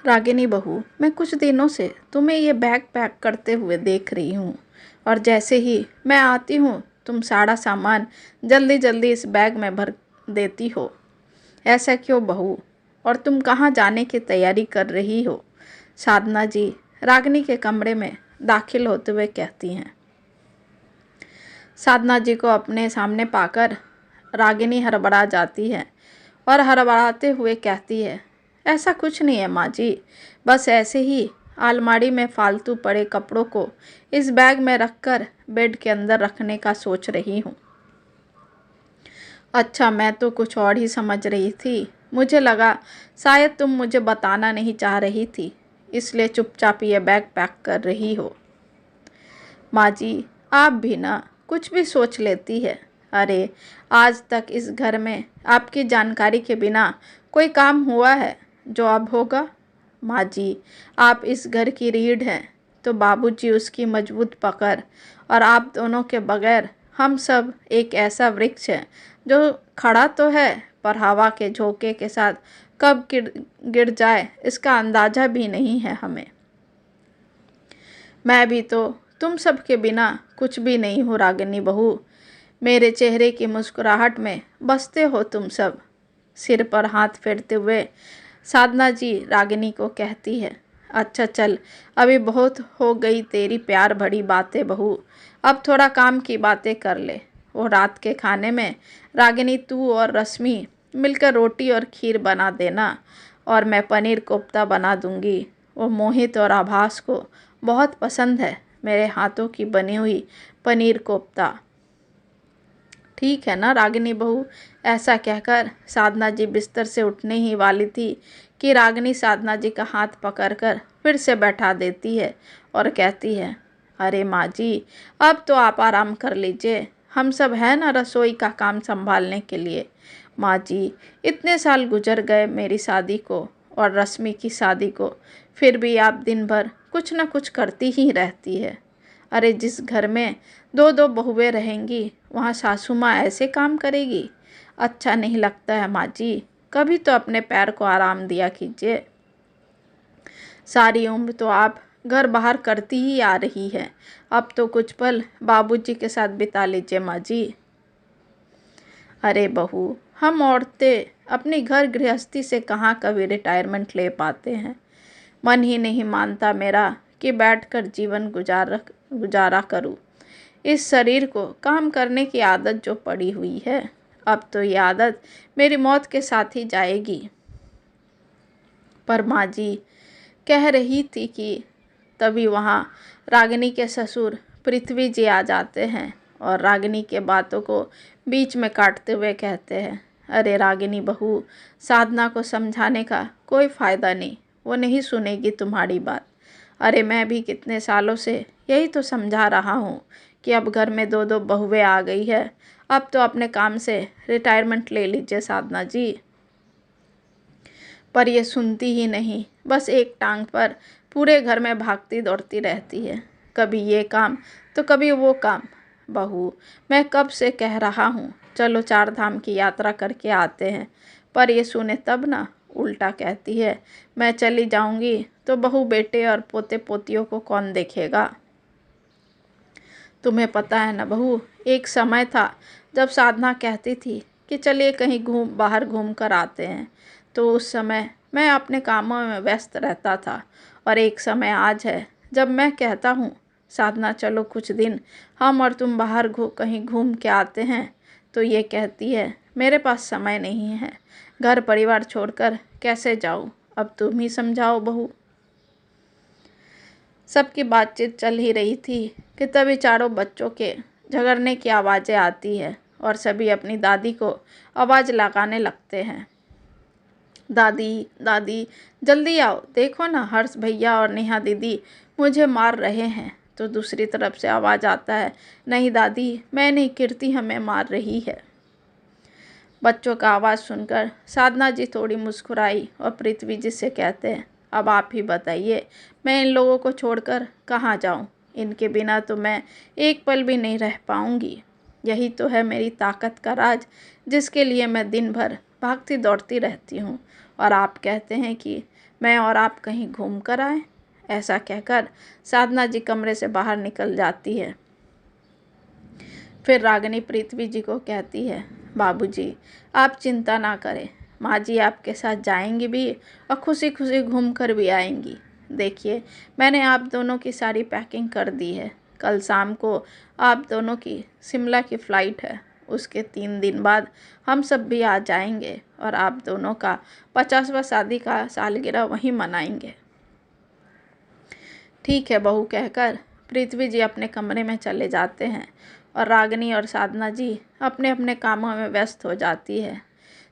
रागिनी बहू, मैं कुछ दिनों से तुम्हें ये बैग पैक करते हुए देख रही हूँ और जैसे ही मैं आती हूँ तुम सारा सामान जल्दी जल्दी इस बैग में भर देती हो। ऐसा क्यों बहू? और तुम कहाँ जाने की तैयारी कर रही हो? साधना जी रागिनी के कमरे में दाखिल होते हुए कहती हैं। साधना जी को अपने सामने पाकर रागिनी हड़बड़ा जाती है और हड़बड़ाते हुए कहती है, ऐसा कुछ नहीं है माँ जी, बस ऐसे ही अलमारी में फालतू पड़े कपड़ों को इस बैग में रखकर बेड के अंदर रखने का सोच रही हूँ। अच्छा, मैं तो कुछ और ही समझ रही थी। मुझे लगा शायद तुम मुझे बताना नहीं चाह रही थी, इसलिए चुपचाप ये बैग पैक कर रही हो। माँ जी, आप भी ना कुछ भी सोच लेती है। अरे, आज तक इस घर में आपकी जानकारी के बिना कोई काम हुआ है जो अब होगा? माँ जी, आप इस घर की रीढ़ हैं, तो बाबूजी उसकी मजबूत पकड़ और आप दोनों के बगैर हम सब एक ऐसा वृक्ष है जो खड़ा तो है पर हवा के झोंके के साथ कब गिर गिर जाए इसका अंदाज़ा भी नहीं है हमें। मैं भी तो तुम सब के बिना कुछ भी नहीं हूँ रागिनी बहू। मेरे चेहरे की मुस्कुराहट में बसते हो तुम सब। सिर पर हाथ फेरते हुए साधना जी रागिनी को कहती है, अच्छा चल, अभी बहुत हो गई तेरी प्यार भरी बातें बहू, अब थोड़ा काम की बातें कर ले। वो रात के खाने में रागिनी तू और रश्मि मिलकर रोटी और खीर बना देना और मैं पनीर कोफ्ता बना दूंगी। वो मोहित और आभास को बहुत पसंद है मेरे हाथों की बनी हुई पनीर कोफ्ता। ठीक है ना रागिनी बहू? ऐसा कहकर साधना जी बिस्तर से उठने ही वाली थी कि रागिनी साधना जी का हाथ पकड़कर फिर से बैठा देती है और कहती है, अरे माँ जी, अब तो आप आराम कर लीजिए, हम सब हैं ना रसोई का काम संभालने के लिए। माँ जी, इतने साल गुजर गए मेरी शादी को और रश्मि की शादी को, फिर भी आप दिन भर कुछ न कुछ करती ही रहती है। अरे, जिस घर में दो दो बहुएं रहेंगी वहाँ सासू माँ ऐसे काम करेगी? अच्छा नहीं लगता है माँ जी, कभी तो अपने पैर को आराम दिया कीजिए। सारी उम्र तो आप घर बाहर करती ही आ रही है, अब तो कुछ पल बाबूजी के साथ बिता लीजिए माँ जी। अरे बहू, हम औरतें अपनी घर गृहस्थी से कहाँ कभी रिटायरमेंट ले पाते हैं। मन ही नहीं मानता मेरा कि बैठकर जीवन गुजारा करूं। इस शरीर को काम करने की आदत जो पड़ी हुई है, अब तो ये आदत मेरी मौत के साथ ही जाएगी। पर माँ जी कह रही थी कि तभी वहाँ रागिनी के ससुर पृथ्वी जी आ जाते हैं और रागिनी के बातों को बीच में काटते हुए कहते हैं, अरे रागिनी बहू, साधना को समझाने का कोई फ़ायदा नहीं, वो नहीं सुनेगी तुम्हारी बात। अरे, मैं भी कितने सालों से यही तो समझा रहा हूँ कि अब घर में दो दो बहुएं आ गई है, अब तो अपने काम से रिटायरमेंट ले लीजिए साधना जी। पर ये सुनती ही नहीं, बस एक टांग पर पूरे घर में भागती दौड़ती रहती है, कभी ये काम तो कभी वो काम। बहू, मैं कब से कह रहा हूँ चलो 4 धाम की यात्रा करके आते हैं, पर ये सुने तब ना, उल्टा कहती है मैं चली जाऊंगी तो बहू बेटे और पोते पोतियों को कौन देखेगा। तुम्हें पता है ना बहू, एक समय था जब साधना कहती थी कि चलिए कहीं बाहर घूम कर आते हैं, तो उस समय मैं अपने कामों में व्यस्त रहता था। और एक समय आज है जब मैं कहता हूँ साधना चलो कुछ दिन हम और तुम बाहर कहीं घूम के आते हैं, तो ये कहती है मेरे पास समय नहीं है, घर परिवार छोड़कर कैसे जाऊँ, अब तुम ही समझाओ बहू। सबकी बातचीत चल ही रही थी कि तभी चारों बच्चों के झगड़ने की आवाज़ें आती है और सभी अपनी दादी को आवाज़ लगाने लगते हैं, दादी दादी जल्दी आओ, देखो ना हर्ष भैया और नेहा दीदी मुझे मार रहे हैं। तो दूसरी तरफ से आवाज़ आता है, नहीं दादी, मैं नहीं, कीर्ति हमें मार रही है। बच्चों का आवाज़ सुनकर साधना जी थोड़ी मुस्कुराई और पृथ्वी जी से कहते हैं, अब आप ही बताइए, मैं इन लोगों को छोड़कर कहाँ जाऊँ, इनके बिना तो मैं एक पल भी नहीं रह पाऊँगी। यही तो है मेरी ताकत का राज, जिसके लिए मैं दिन भर भागती दौड़ती रहती हूँ। और आप कहते हैं कि मैं और आप कहीं घूम कर आए। ऐसा कहकर साधना जी कमरे से बाहर निकल जाती है। फिर रागिनी पृथ्वी जी को कहती है, बाबूजी आप चिंता ना करें, माँ जी आपके साथ जाएंगी भी और खुशी खुशी घूम कर भी आएंगी। देखिए मैंने आप दोनों की सारी पैकिंग कर दी है। कल शाम को आप दोनों की शिमला की फ़्लाइट है। उसके 3 दिन बाद हम सब भी आ जाएंगे और आप दोनों का 50वां शादी का सालगिरह वहीं मनाएंगे। ठीक है बहू कहकर पृथ्वी जी अपने कमरे में चले जाते हैं और रागिनी और साधना जी अपने अपने कामों में व्यस्त हो जाती है।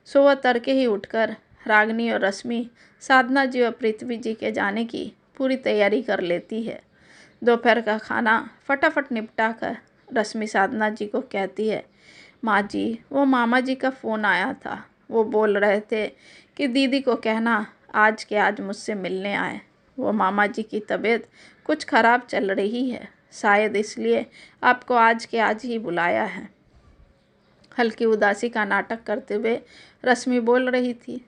सुबह तड़के ही उठकर रागिनी और रश्मि साधना जी और पृथ्वी जी के जाने की पूरी तैयारी कर लेती है। दोपहर का खाना फटाफट निपटा कर रश्मि साधना जी को कहती है, माँ जी वो मामा जी का फ़ोन आया था। वो बोल रहे थे कि दीदी को कहना आज के आज मुझसे मिलने आए। वो मामा जी की तबीयत कुछ ख़राब चल रही है, शायद इसलिए आपको आज के आज ही बुलाया है। हल्की उदासी का नाटक करते हुए रश्मि बोल रही थी,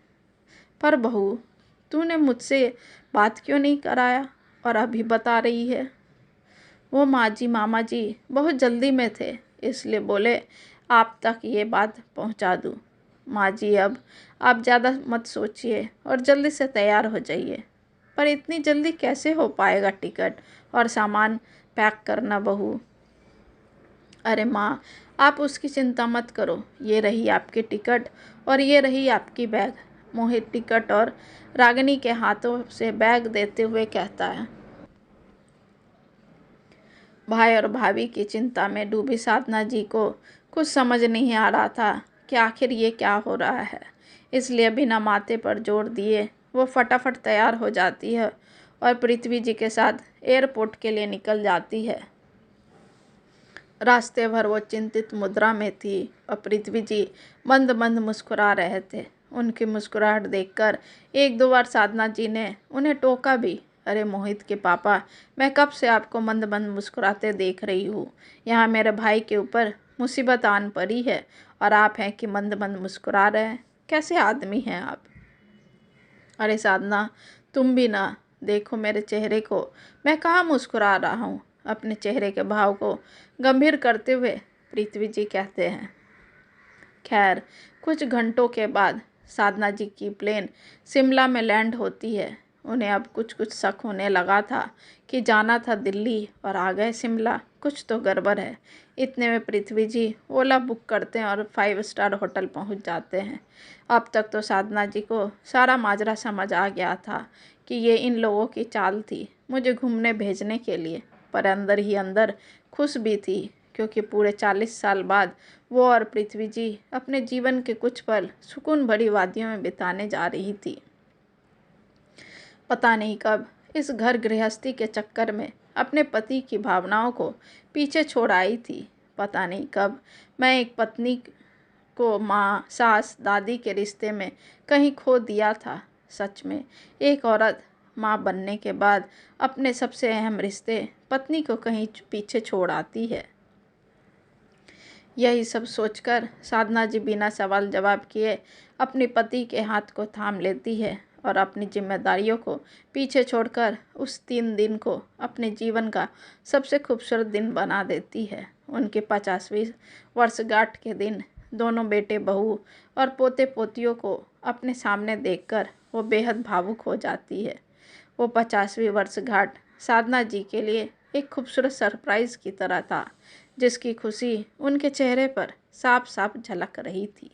पर बहू तूने मुझसे बात क्यों नहीं कराया और अभी बता रही है। वो माँ जी मामा जी बहुत जल्दी में थे, इसलिए बोले आप तक ये बात पहुँचा दूँ। माँ जी अब आप ज़्यादा मत सोचिए और जल्दी से तैयार हो जाइए। पर इतनी जल्दी कैसे हो पाएगा टिकट और सामान पैक करना बहू। अरे माँ आप उसकी चिंता मत करो, ये रही आपकी टिकट और ये रही आपकी बैग। मोहित टिकट और रागिनी के हाथों से बैग देते हुए कहता है। भाई और भाभी की चिंता में डूबी साधना जी को कुछ समझ नहीं आ रहा था कि आखिर ये क्या हो रहा है, इसलिए बिना माथे पर जोर दिए वो फटाफट तैयार हो जाती है और पृथ्वी जी के साथ एयरपोर्ट के लिए निकल जाती है। रास्ते भर वो चिंतित मुद्रा में थी और पृथ्वी जी मंद मंद मुस्कुरा रहे थे। उनकी मुस्कुराहट देखकर 1-2 बार साधना जी ने उन्हें टोका भी, अरे मोहित के पापा मैं कब से आपको मंद मंद मुस्कुराते देख रही हूँ। यहाँ मेरे भाई के ऊपर मुसीबत आन पड़ी है और आप हैं कि मंद मंद मुस्कुरा रहे हैं। कैसे आदमी हैं आप। अरे साधना तुम भी ना देखो मेरे चेहरे को, मैं कहाँ मुस्कुरा रहा हूँ। अपने चेहरे के भाव को गंभीर करते हुए पृथ्वी जी कहते हैं। खैर कुछ घंटों के बाद साधना जी की प्लेन शिमला में लैंड होती है। उन्हें अब कुछ कुछ शक होने लगा था कि जाना था दिल्ली और आ गए शिमला, कुछ तो गड़बड़ है। इतने में पृथ्वी जी ओला बुक करते हैं और 5 स्टार होटल पहुंच जाते हैं। अब तक तो साधना जी को सारा माजरा समझ आ गया था कि ये इन लोगों की चाल थी मुझे घूमने भेजने के लिए, पर अंदर ही अंदर खुश भी थी क्योंकि पूरे 40 साल बाद वो और पृथ्वी जी अपने जीवन के कुछ पल सुकून भरी वादियों में बिताने जा रही थी। पता नहीं कब इस घर गृहस्थी के चक्कर में अपने पति की भावनाओं को पीछे छोड़ आई थी। पता नहीं कब मैं एक पत्नी को माँ सास दादी के रिश्ते में कहीं खो दिया था। सच में एक औरत माँ बनने के बाद अपने सबसे अहम रिश्ते पत्नी को कहीं पीछे छोड़ आती है। यही सब सोचकर साधना जी बिना सवाल जवाब किए अपने पति के हाथ को थाम लेती है और अपनी जिम्मेदारियों को पीछे छोड़कर उस 3 दिन को अपने जीवन का सबसे खूबसूरत दिन बना देती है। उनके 50वीं वर्षगांठ के दिन दोनों बेटे बहू और पोते पोतियों को अपने सामने देखकर वो बेहद भावुक हो जाती है। वो 50वीं वर्षगांठ साधना जी के लिए एक खूबसूरत सरप्राइज़ की तरह था, जिसकी खुशी उनके चेहरे पर साफ साफ झलक रही थी।